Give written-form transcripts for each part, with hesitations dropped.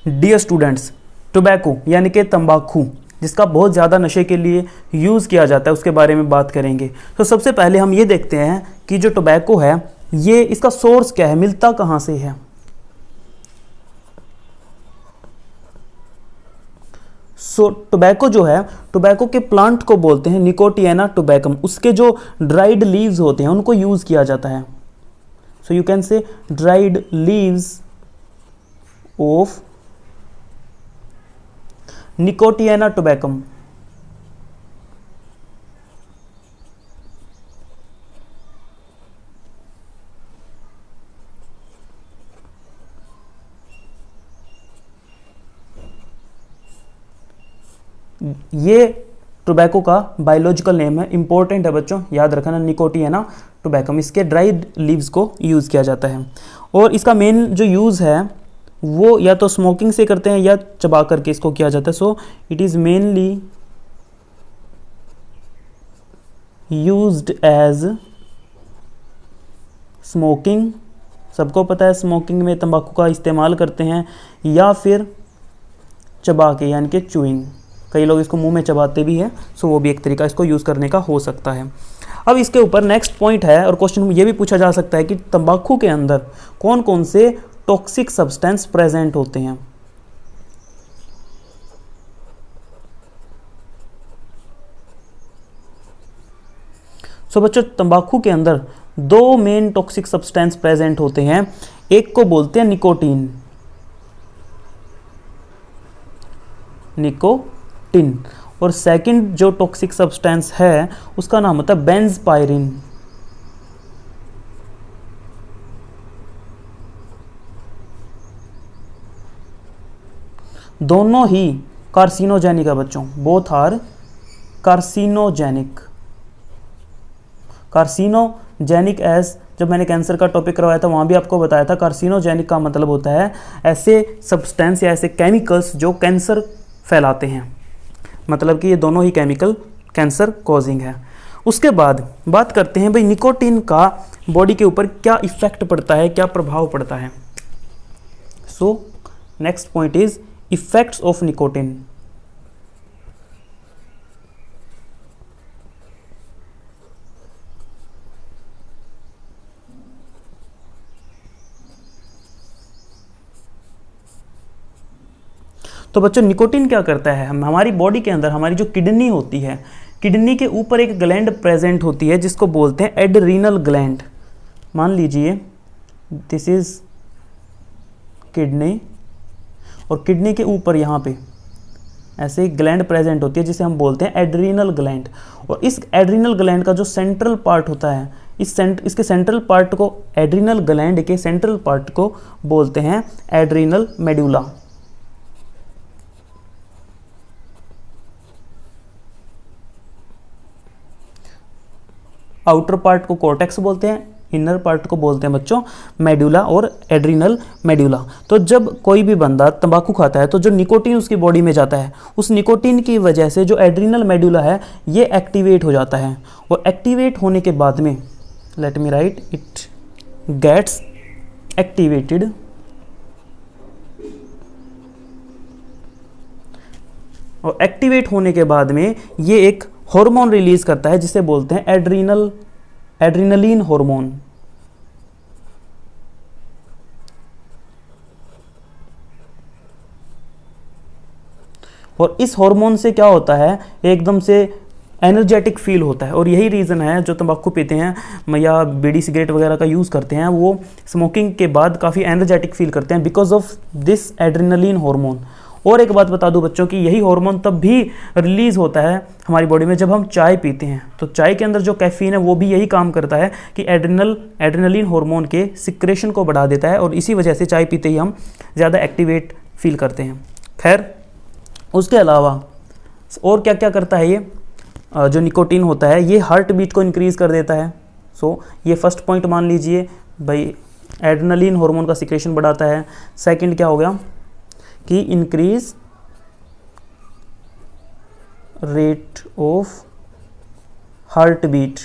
Dear students, tobacco यानी कि तंबाकू जिसका बहुत ज़्यादा नशे के लिए यूज़ किया जाता है उसके बारे में बात करेंगे। तो सबसे पहले हम ये देखते हैं कि जो टोबैको है ये इसका सोर्स क्या है, मिलता कहाँ से है। टोबैको जो है, टोबैको के प्लांट को बोलते हैं निकोटियाना टोबैकम। उसके जो ड्राइड लीव्स होते हैं उनको यूज़ किया जाता है। सो यू कैन से dried leaves of Nicotiana tabacum. ये टोबैको का बायोलॉजिकल नेम है, इंपॉर्टेंट है बच्चों, याद रखना, निकोटियाना टोबैकम। इसके ड्राइड लीव्स को यूज़ किया जाता है और इसका मेन जो यूज़ है वो या तो स्मोकिंग से करते हैं या चबा करके इसको किया जाता है। So it is mainly used as smoking. सबको पता है स्मोकिंग में तंबाकू का इस्तेमाल करते हैं, या फिर चबा के यानी कि चूइंग। कई लोग इसको मुंह में चबाते भी हैं, सो वो भी एक तरीका इसको यूज़ करने का हो सकता है। अब इसके ऊपर नेक्स्ट पॉइंट है और क्वेश्चन ये भी पूछा जा सकता है कि तंबाकू के अंदर कौन कौन से टॉक्सिक सब्सटेंस प्रेजेंट होते हैं। सो बच्चों, तंबाकू के अंदर दो मेन टॉक्सिक सब्सटेंस प्रेजेंट होते हैं। एक को बोलते हैं निकोटीन, और सेकंड जो टॉक्सिक सब्सटेंस है उसका नाम होता है बेंजपायरिन। दोनों ही कार्सिनोजेनिक है बच्चों, both are carcinogenic. Carcinogenic as जब मैंने कैंसर का टॉपिक करवाया था वहाँ भी आपको बताया था, कार्सिनोजेनिक का मतलब होता है ऐसे सब्सटेंस या ऐसे केमिकल्स जो कैंसर फैलाते हैं, मतलब कि ये दोनों ही केमिकल कैंसर कॉजिंग है। उसके बाद बात करते हैं भाई निकोटीन का बॉडी के ऊपर क्या इफेक्ट पड़ता है, क्या प्रभाव पड़ता है। So next point is effects of nicotine. तो बच्चों निकोटीन क्या करता है, हमारी बॉडी के अंदर हमारी जो किडनी होती है, किडनी के ऊपर एक ग्लैंड प्रेजेंट होती है जिसको बोलते हैं एड्रीनल ग्लैंड। मान लीजिए दिस इज किडनी, और किडनी के ऊपर यहाँ पे ऐसे एक ग्लैंड प्रेजेंट होती है जिसे हम बोलते हैं एड्रीनल ग्लैंड। और इस एड्रीनल ग्लैंड का जो सेंट्रल पार्ट होता है, इसके सेंट्रल पार्ट को, एड्रीनल ग्लैंड के सेंट्रल पार्ट को बोलते हैं एड्रीनल मेडुला। आउटर पार्ट को कॉर्टेक्स बोलते हैं, इनर पार्ट को बोलते हैं बच्चों मेडुला और एड्रीनल मेडुला। तो जब कोई भी बंदा तंबाकू खाता है तो जो निकोटीन उसकी बॉडी में जाता है, उस निकोटीन की वजह से जो एड्रीनल मेडुला है ये एक्टिवेट हो जाता है, और एक्टिवेट होने के बाद में, let me write, it gets activated, और एक्टिवेट होने के बाद में ये एक हार्मोन रिलीज करता है जिसे बोलते हैं एड्रीनलिन हार्मोन। और इस हार्मोन से क्या होता है, एकदम से एनर्जेटिक फील होता है। और यही रीज़न है जो तंबाकू पीते हैं या बीड़ी सिगरेट वगैरह का यूज़ करते हैं, वो स्मोकिंग के बाद काफ़ी एनर्जेटिक फील करते हैं because of this adrenaline hormone. और एक बात बता दूं बच्चों कि यही हार्मोन तब भी रिलीज़ होता है हमारी बॉडी में जब हम चाय पीते हैं। तो चाय के अंदर जो कैफीन है वो भी यही काम करता है कि एड्रेनलिन हार्मोन के सिक्रेशन को बढ़ा देता है, और इसी वजह से चाय पीते ही हम ज़्यादा एक्टिवेट फील करते हैं। खैर, उसके अलावा और क्या क्या करता है ये जो निकोटीन होता है, ये हार्ट बीट को इंक्रीज़ कर देता है। सो ये फर्स्ट पॉइंट मान लीजिए भाई, एड्रेनलिन हार्मोन का सिक्रेशन बढ़ाता है। सेकंड क्या हो गया कि increase rate of heart beat.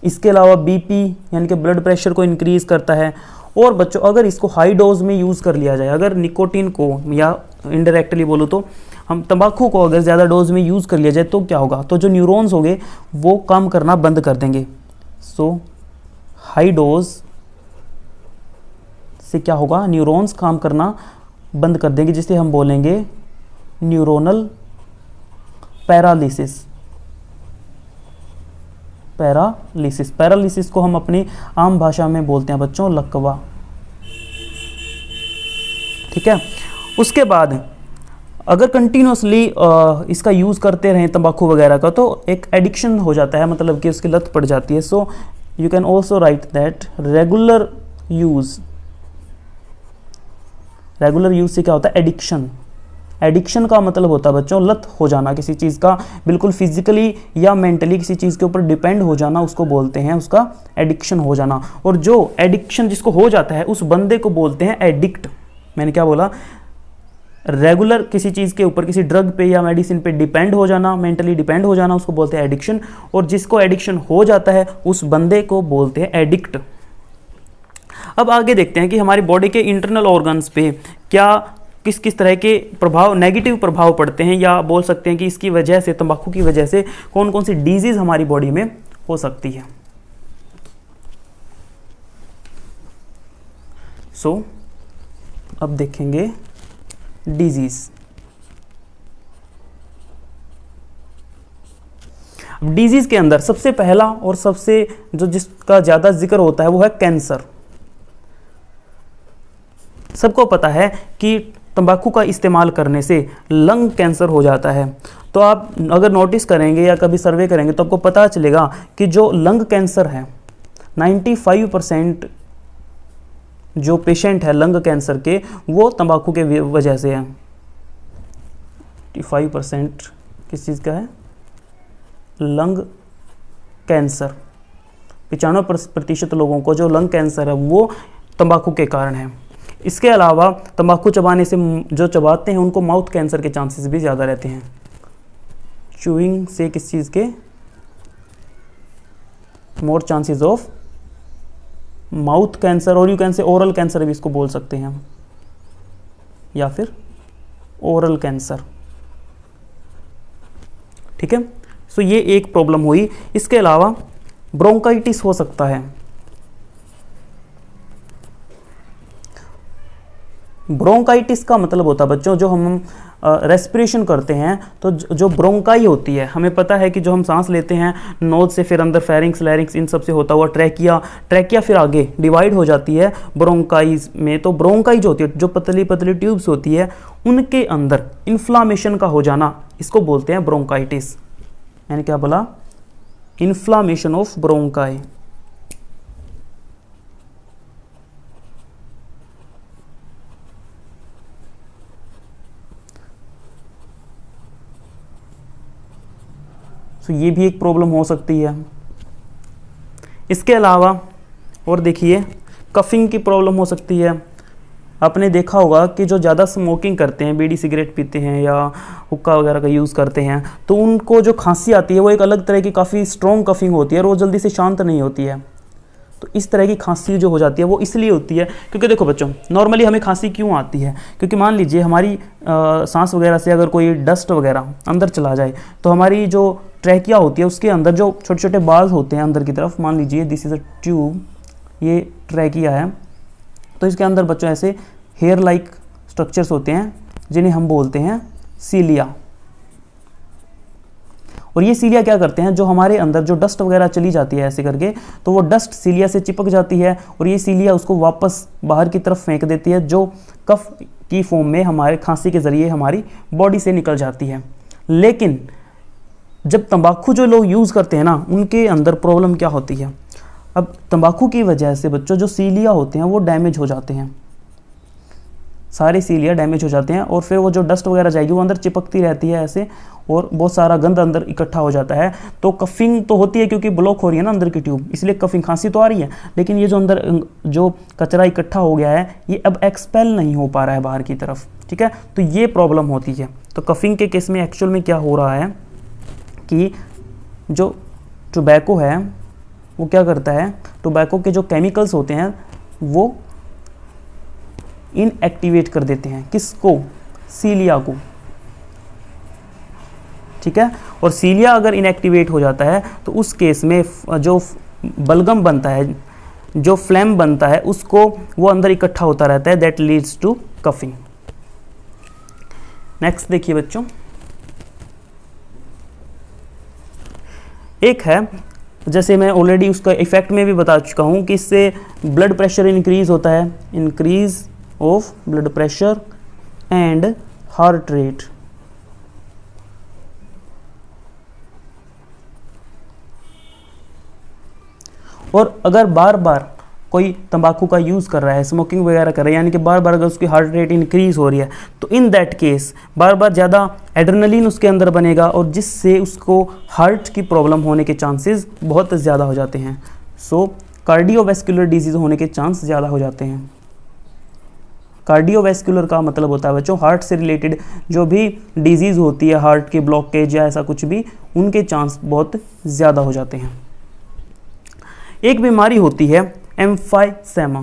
इसके अलावा बीपी यानी कि ब्लड प्रेशर को इंक्रीज करता है। और बच्चों अगर इसको हाई डोज में यूज़ कर लिया जाए, अगर निकोटीन को या इनडायरेक्टली बोलो तो हम तंबाकू को अगर ज़्यादा डोज में यूज़ कर लिया जाए तो क्या होगा, तो जो न्यूरॉन्स होंगे वो काम करना बंद कर देंगे। सो हाई डोज से क्या होगा, न्यूरॉन्स काम करना बंद कर देंगे, जिसे हम बोलेंगे न्यूरोनल पैरालिसिस। पैरालिसिस को हम अपनी आम भाषा में बोलते हैं बच्चों लकवा। ठीक है। उसके बाद अगर कंटिन्यूसली इसका यूज़ करते रहें तंबाकू वगैरह का, तो एक एडिक्शन हो जाता है, मतलब कि उसकी लत पड़ जाती है। So you can also right that regular use से क्या होता है, एडिक्शन का मतलब होता है बच्चों लत हो जाना किसी चीज़ का, बिल्कुल फिजिकली या मेंटली किसी चीज़ के ऊपर डिपेंड हो जाना, उसको बोलते हैं उसका एडिक्शन हो जाना। और जो एडिक्शन जिसको हो जाता है उस बंदे को बोलते हैं एडिक्ट। मैंने क्या बोला, रेगुलर किसी चीज़ के ऊपर, किसी ड्रग पे या मेडिसिन पे डिपेंड हो जाना, मेंटली डिपेंड हो जाना, उसको बोलते हैं एडिक्शन। और जिसको एडिक्शन हो जाता है उस बंदे को बोलते हैं एडिक्ट। अब आगे देखते हैं कि हमारी बॉडी के इंटरनल ऑर्गन्स पे क्या किस किस तरह के प्रभाव, नेगेटिव प्रभाव पड़ते हैं, या बोल सकते हैं कि इसकी वजह से, तंबाकू की वजह से कौन कौन सी डिजीज़ हमारी बॉडी में हो सकती है। सो अब देखेंगे डिजीज़। डिजीज़ के अंदर सबसे पहला और सबसे जो जिसका ज़्यादा जिक्र होता है वो है कैंसर। सबको पता है कि तंबाकू का इस्तेमाल करने से लंग कैंसर हो जाता है। तो आप अगर नोटिस करेंगे या कभी सर्वे करेंगे तो आपको पता चलेगा कि जो लंग कैंसर है 95% जो पेशेंट है लंग कैंसर के वो तंबाकू के वजह से है। 95% किस चीज़ का है, लंग कैंसर। 95% लोगों को जो लंग कैंसर है वो तंबाकू के कारण है। इसके अलावा तंबाकू चबाने से जो चबाते हैं उनको माउथ कैंसर के चांसेस भी ज़्यादा रहते हैं। चूइंग से किस चीज़ के, more chances of mouth cancer, और you can say oral cancer भी इसको बोल सकते हैं हम, या फिर ओरल कैंसर। ठीक है। सो ये एक प्रॉब्लम हुई। इसके अलावा ब्रोंकाइटिस हो सकता है। ब्रोंकाइटिस का मतलब होता है बच्चों जो हम रेस्पिरेशन करते हैं तो जो ब्रोंकाई होती है, हमें पता है कि जो हम सांस लेते हैं नोज से, फिर अंदर फेरिंक्स, लैरिंक्स, इन सब से होता हुआ ट्रैकिया फिर आगे डिवाइड हो जाती है ब्रोंकाइज में। तो ब्रोंकाई जो होती है, जो पतली पतली ट्यूब्स होती है, उनके अंदर इन्फ्लामेशन का हो जाना, इसको बोलते हैं ब्रोंकाइटिस। मैंने क्या बोला, इन्फ्लामेशन ऑफ ब्रोंकाई। तो ये भी एक प्रॉब्लम हो सकती है। इसके अलावा और देखिए कफिंग की प्रॉब्लम हो सकती है। आपने देखा होगा कि जो ज़्यादा स्मोकिंग करते हैं, बीड़ी सिगरेट पीते हैं या हुक्का वगैरह का यूज़ करते हैं, तो उनको जो खांसी आती है वो एक अलग तरह की काफ़ी स्ट्रॉन्ग कफिंग होती है और वो जल्दी से शांत नहीं होती है। तो इस तरह की खांसी जो हो जाती है वो इसलिए होती है क्योंकि देखो बच्चों, नॉर्मली हमें खांसी क्यों आती है, क्योंकि मान लीजिए हमारी सांस वगैरह से अगर कोई डस्ट वगैरह अंदर चला जाए तो हमारी जो ट्रैकिया होती है उसके अंदर जो छोटे छोटे बाल्स होते हैं अंदर की तरफ, मान लीजिए दिस इज़ अ ट्यूब, ये ट्रैकिया है, तो इसके अंदर बच्चों ऐसे हेयर लाइक स्ट्रक्चर्स होते हैं जिन्हें हम बोलते हैं सीलिया। और ये सीलिया क्या करते हैं, जो हमारे अंदर जो डस्ट वगैरह चली जाती है ऐसे करके, तो वो डस्ट सीलिया से चिपक जाती है और ये सीलिया उसको वापस बाहर की तरफ फेंक देती है, जो कफ की फॉर्म में हमारे खांसी के ज़रिए हमारी बॉडी से निकल जाती है। लेकिन जब तंबाकू जो लोग यूज़ करते हैं ना, उनके अंदर प्रॉब्लम क्या होती है, अब तंबाकू की वजह से बच्चों जो सीलिया होते हैं वो डैमेज हो जाते हैं, सारे सीलिया डैमेज हो जाते हैं और फिर वो जो डस्ट वगैरह जाएगी वो अंदर चिपकती रहती है ऐसे, और बहुत सारा गंद अंदर इकट्ठा हो जाता है। तो कफिंग तो होती है क्योंकि ब्लॉक हो रही है ना अंदर की ट्यूब, इसलिए कफिंग, खांसी तो आ रही है, लेकिन ये जो अंदर जो कचरा इकट्ठा हो गया है ये अब एक्सपेल नहीं हो पा रहा है बाहर की तरफ। ठीक है, तो ये प्रॉब्लम होती है। तो कफिंग के केस में एक्चुअल में क्या हो रहा है कि जो टोबैको है वो क्या करता है, टोबैको के जो केमिकल्स होते हैं वो इनएक्टिवेट कर देते हैं। किसको? सीलिया को। ठीक है, और सीलिया अगर इनएक्टिवेट हो जाता है तो उस केस में जो बलगम बनता है, जो फ्लेम बनता है, उसको वो अंदर इकट्ठा होता रहता है, that leads to coughing. Next देखिए बच्चों, एक है, जैसे मैं ऑलरेडी उसका इफेक्ट में भी बता चुका हूं कि इससे ब्लड प्रेशर इंक्रीज होता है, increase of blood pressure and heart rate. और अगर बार बार कोई तंबाकू का यूज़ कर रहा है, स्मोकिंग वगैरह कर रहा है, यानी कि बार बार अगर उसकी हार्ट रेट इंक्रीज हो रही है, तो इन दैट केस बार बार ज़्यादा एड्रेनलिन उसके अंदर बनेगा और जिससे उसको हार्ट की प्रॉब्लम होने के चांसेस बहुत ज़्यादा हो जाते हैं। सो कार्डियोवैस्कुलर डिजीज़ होने के चांस ज़्यादा हो जाते हैं। कार्डियोवैस्कुलर का मतलब होता है बच्चों हार्ट से रिलेटेड जो भी डिजीज़ होती है, हार्ट के ब्लॉकेज या ऐसा कुछ भी, उनके चांस बहुत ज़्यादा हो जाते हैं। एक बीमारी होती है एम्फाइसेमा।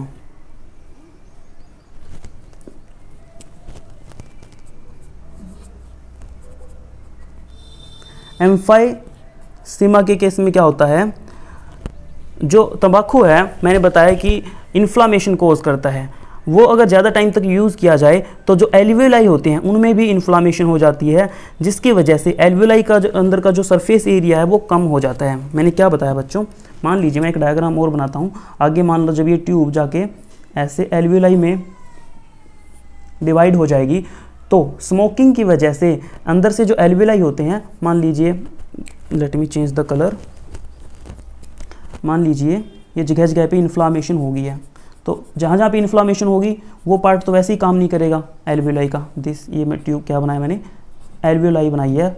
एम्फाइसेमा के केस में क्या होता है, जो तंबाकू है मैंने बताया कि इन्फ्लामेशन कोज करता है, वो अगर ज़्यादा टाइम तक यूज़ किया जाए तो जो एल्वियोलाई होते हैं उनमें भी इन्फ्लामेशन हो जाती है, जिसकी वजह से एल्वियोलाई का जो अंदर का जो सरफेस एरिया है वो कम हो जाता है। मैंने क्या बताया बच्चों, मान लीजिए मैं एक डायग्राम और बनाता हूँ। आगे मान लो जब ये ट्यूब जाके ऐसे एल्वियोलाई में डिवाइड हो जाएगी तो स्मोकिंग की वजह से अंदर से जो एल्वियोलाई होते हैं, मान लीजिए, let me change the colour, मान लीजिए ये जगह जगह पे इन्फ्लामेशन हो गई है, तो जहाँ जहाँ पे इन्फ्लामेशन होगी वो पार्ट तो वैसे ही काम नहीं करेगा एल्वियोलाई का। ये मैं ट्यूब क्या बनाया मैंने, एल्वियोलाई बनाई है,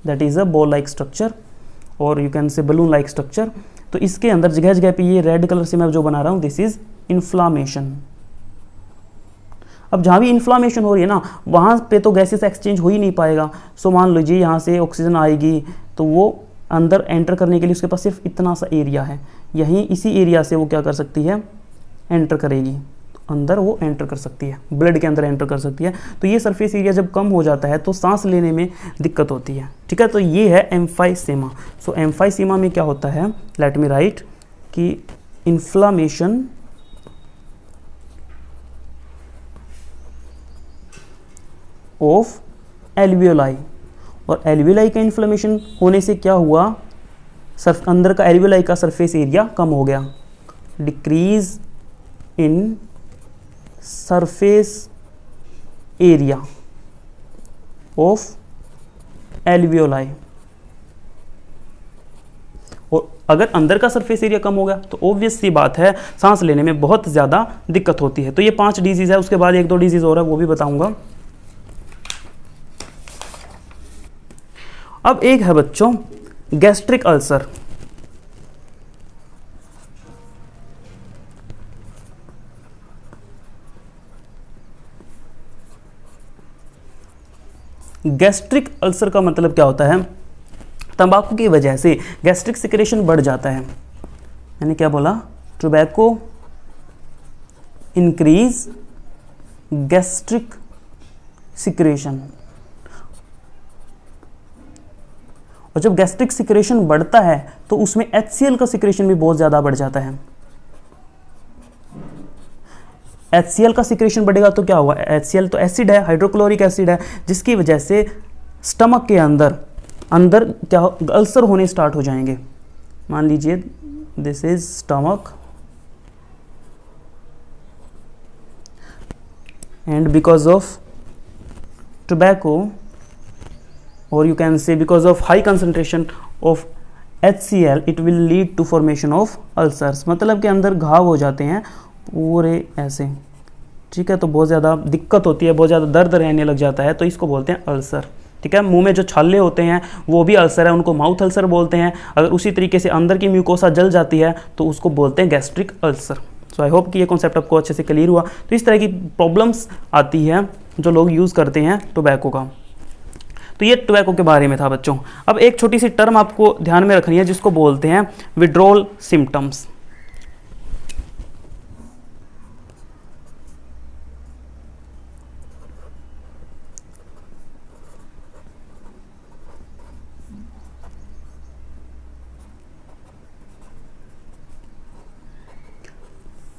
that is a ball like structure और you can say balloon like structure. तो इसके अंदर जगह जगह पे ये रेड कलर से मैं जो बना रहा हूँ, दिस इज इन्फ्लामेशन। अब जहाँ भी इन्फ्लामेशन हो रही है ना, वहाँ पे तो गैसेस एक्सचेंज हो ही नहीं पाएगा। सो मान लीजिए यहाँ से ऑक्सीजन आएगी तो वो अंदर एंटर करने के लिए उसके पास सिर्फ इतना सा एरिया है, यहीं इसी एरिया से वो क्या कर सकती है, एंटर करेगी, तो अंदर वो एंटर कर सकती है, ब्लड के अंदर एंटर कर सकती है। तो ये सरफेस एरिया जब कम हो जाता है तो सांस लेने में दिक्कत होती है। ठीक है, तो ये है एम्फाइसेमा। सो एम्फाइसेमा में क्या होता है, लेट मी राइट कि इन्फ्लामेशन ऑफ एल्वियोलाई, और एल्वियोलाई का इन्फ्लेमेशन होने से क्या हुआ, अंदर का एल्वियोलाई का सरफेस एरिया कम हो गया, decrease in surface area of alveoli. और अगर अंदर का सरफेस एरिया कम हो गया तो ऑब्वियस सी बात है सांस लेने में बहुत ज़्यादा दिक्कत होती है। तो ये 5 डिजीज़ है, उसके बाद 1-2 डिजीज़ और है वो भी बताऊंगा। अब एक है बच्चों गैस्ट्रिक अल्सर। गैस्ट्रिक अल्सर का मतलब क्या होता है, तंबाकू की वजह से गैस्ट्रिक सिक्रेशन बढ़ जाता है। मैंने क्या बोला, टोबैको इंक्रीज गैस्ट्रिक सिक्रेशन। और जब गैस्ट्रिक सिक्रेशन बढ़ता है तो उसमें HCl का सिक्रेशन भी बहुत ज़्यादा बढ़ जाता है। HCl का सिक्रेशन बढ़ेगा तो क्या हुआ, HCl तो एसिड है, हाइड्रोक्लोरिक एसिड है, जिसकी वजह से स्टमक के अंदर क्या अल्सर होने स्टार्ट हो जाएंगे। मान लीजिए this is stomach and because of tobacco or you can say because of high concentration of HCl it will lead to formation of ulcers। मतलब कि अंदर घाव हो जाते हैं पूरे ऐसे। ठीक है, तो बहुत ज़्यादा दिक्कत होती है, बहुत ज़्यादा दर्द रहने लग जाता है, तो इसको बोलते हैं अल्सर। ठीक है, मुंह में जो छाले होते हैं वो भी अल्सर है, उनको माउथ अल्सर बोलते हैं। अगर उसी तरीके से अंदर की म्यूकोसा जल जाती है तो उसको बोलते हैं gastric ulcer. So I hope कि ये कॉन्सेप्ट आपको अच्छे से क्लियर हुआ। तो इस तरह की प्रॉब्लम्स आती है जो लोग यूज़ करते हैं टोबैको का। तो ये टोबैको के बारे में था बच्चों। अब एक छोटी सी टर्म आपको ध्यान में रखनी है जिसको बोलते हैं विड्रॉल सिम्टम्स।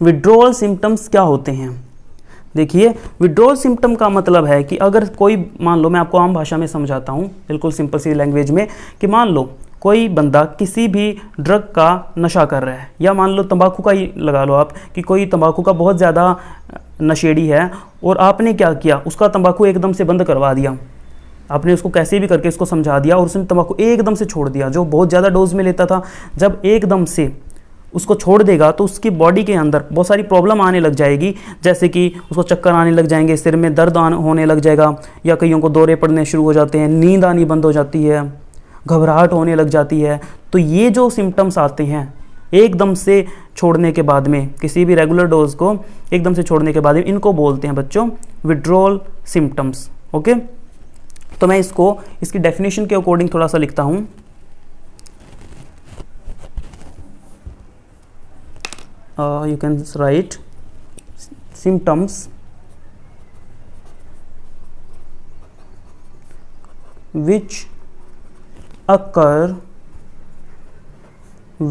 विड्रॉल सिम्टम्स क्या होते हैं? देखिए, विड्रॉल सिम्टम का मतलब है कि अगर कोई, मान लो मैं आपको आम भाषा में समझाता हूँ, बिल्कुल सिंपल सी लैंग्वेज में, कि मान लो कोई बंदा किसी भी ड्रग का नशा कर रहा है, या मान लो तंबाकू का ही लगा लो आप, कि कोई तंबाकू का बहुत ज़्यादा नशेड़ी है और आपने क्या किया, उसका तंबाकू एकदम से बंद करवा दिया। आपने उसको कैसे भी करके उसको समझा दिया और उसने तंबाकू एकदम से छोड़ दिया, जो बहुत ज़्यादा डोज में लेता था। जब एकदम से उसको छोड़ देगा तो उसकी बॉडी के अंदर बहुत सारी प्रॉब्लम आने लग जाएगी, जैसे कि उसको चक्कर आने लग जाएंगे, सिर में दर्द होने लग जाएगा, या कईयों को दौरे पड़ने शुरू हो जाते हैं, नींद आनी बंद हो जाती है, घबराहट होने लग जाती है। तो ये जो सिम्टम्स आते हैं एकदम से छोड़ने के बाद में, किसी भी रेगुलर डोज को एकदम से छोड़ने के बाद में, इनको बोलते हैं बच्चों विड्रॉल सिम्टम्स। ओके, तो मैं इसको इसकी डेफिनेशन के अकॉर्डिंग थोड़ा सा लिखता हूँ। You can write symptoms which occur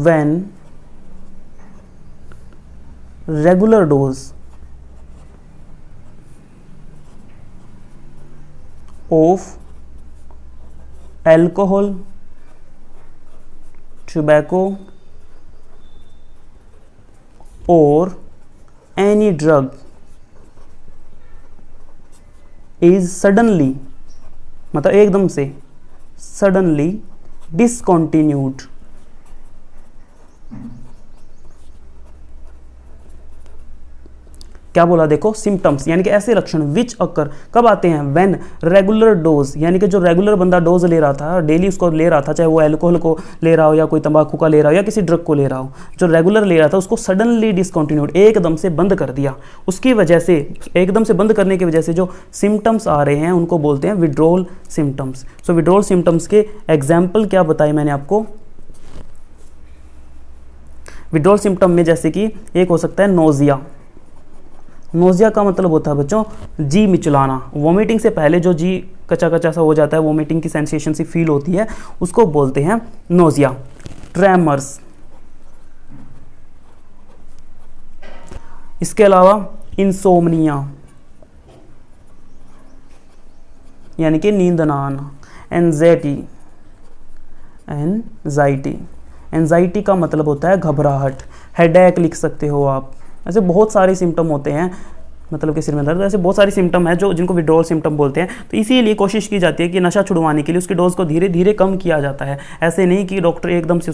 when regular dose of alcohol, tobacco or any drug is suddenly, मतलब एकदम से suddenly discontinued। क्या बोला देखो, सिम्टम्स यानी कि ऐसे लक्षण विच अकर कब आते हैं, व्हेन रेगुलर डोज, यानी कि जो रेगुलर बंदा डोज ले रहा था, डेली उसको ले रहा था, चाहे वो अल्कोहल को ले रहा हो या कोई तंबाकू का ले रहा हो या किसी ड्रग को ले रहा हो, जो रेगुलर ले रहा था उसको सडनली डिसकंटिन्यूड, एकदम से बंद कर दिया। उसकी वजह से, एकदम से बंद करने की वजह से जो सिम्टम्स आ रहे हैं उनको बोलते हैं विड्रॉल सिम्टम्स। सो विड्रॉल सिम्टम्स के एग्जाम्पल क्या बताए मैंने आपको। विड्रॉल सिम्टम में जैसे कि एक हो सकता है नोजिया। नोजिया का मतलब होता है बच्चों जी मिचलाना, वोमिटिंग से पहले जो जी कच्चा कच्चा सा हो जाता है, वोमिटिंग की सेंसेशन सी फील होती है, उसको बोलते हैं नोजिया। ट्रेमर्स, इसके अलावा इंसोमनिया यानी कि नींद ना आना। एंजाइटी, एंजाइटी का मतलब होता है घबराहट। हेडेक लिख सकते हो आप। ऐसे बहुत सारे सिम्टम होते हैं, मतलब कि सिर में दर्द, ऐसे बहुत सारे सिम्टम हैं जो जिनको विड्रॉल सिम्टम बोलते हैं। तो इसीलिए कोशिश की जाती है कि नशा छुड़वाने के लिए उसकी डोज को धीरे धीरे कम किया जाता है। ऐसे नहीं कि डॉक्टर एकदम से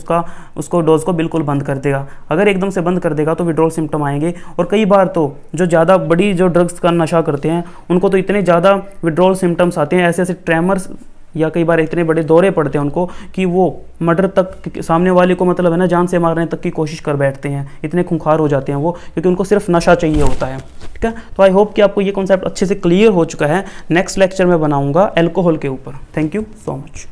उसको डोज को बिल्कुल बंद कर देगा। अगर एकदम से बंद कर देगा तो विड्रॉल सिम्टम आएंगे। और कई बार तो जो ज़्यादा बड़ी जो ड्रग्स का नशा करते हैं उनको तो इतने ज़्यादा विड्रॉल सिम्टम्स आते हैं, ऐसे ऐसे ट्रेमर्स, या कई बार इतने बड़े दौरे पड़ते हैं उनको कि वो मर्डर तक, सामने वाले को मतलब है ना जान से मारने तक की कोशिश कर बैठते हैं। इतने खूंखार हो जाते हैं वो, क्योंकि उनको सिर्फ नशा चाहिए होता है। ठीक है, तो आई होप कि आपको ये कॉन्सेप्ट अच्छे से क्लियर हो चुका है। नेक्स्ट लेक्चर में बनाऊंगा अल्कोहल के ऊपर। Thank you so much.